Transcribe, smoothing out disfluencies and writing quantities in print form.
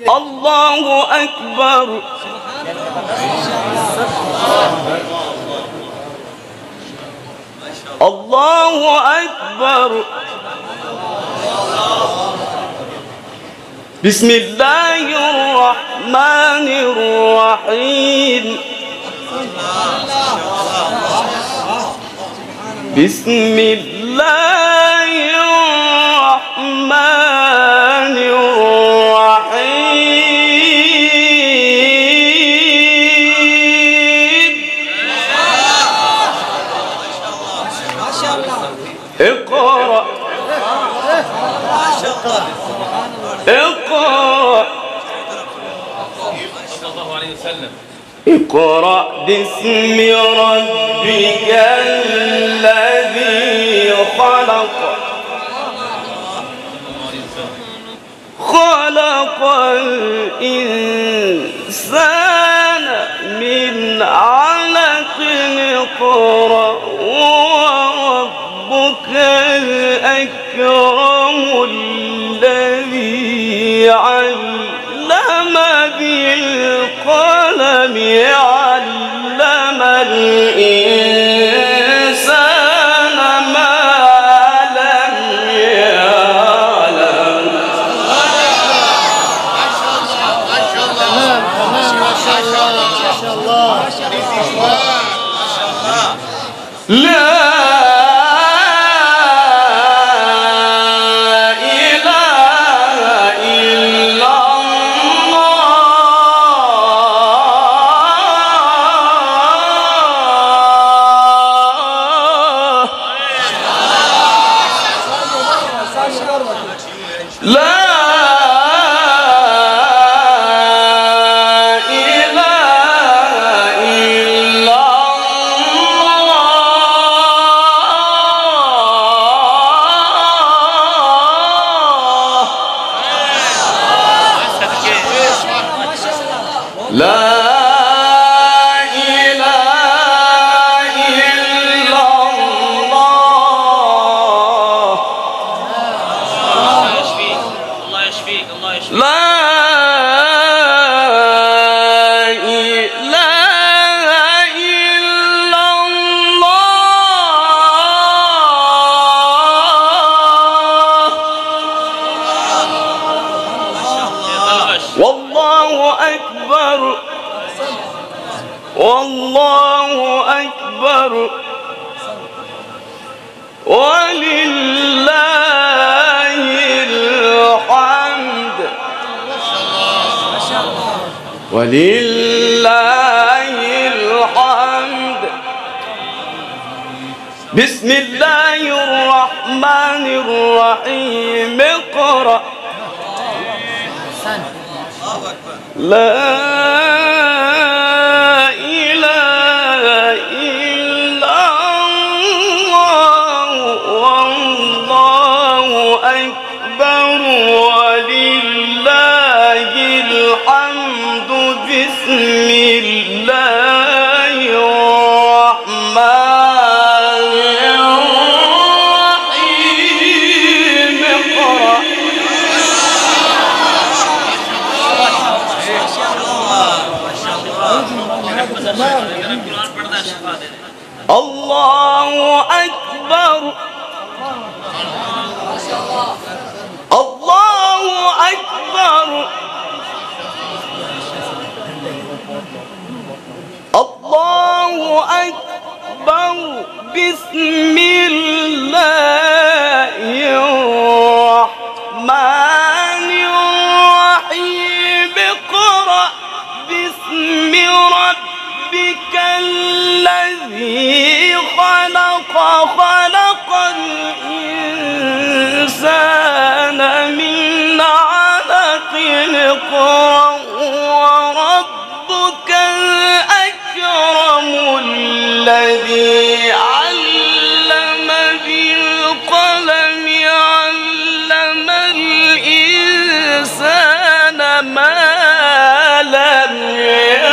الله أكبر. الله أكبر. بسم الله الرحمن الرحيم. بسم الله الرحمن الرحيم. اقرأ اقرأ اقرأ باسم ربك الذي خلق. خلق الإنسان من علق. اقرأ وربك الأكرم الذي علم بالقلم. علم الإنسان ما لم يعلم. لا والله أكبر ولله الحمد. ولله الحمد. بسم الله الرحمن الرحيم. اقرأ. لا بسم الله الرحمن الرحيم. اقرأ. الله أكبر. الله أكبر. الله أكبر. بسم الله الرحمن الرحيم. اقرأ باسم ربك الذي خلق. خلق الإنسان من علق. اقرأ وربك الأكرم الذي علم بالقلم. علم الإنسان ما لم يعلم.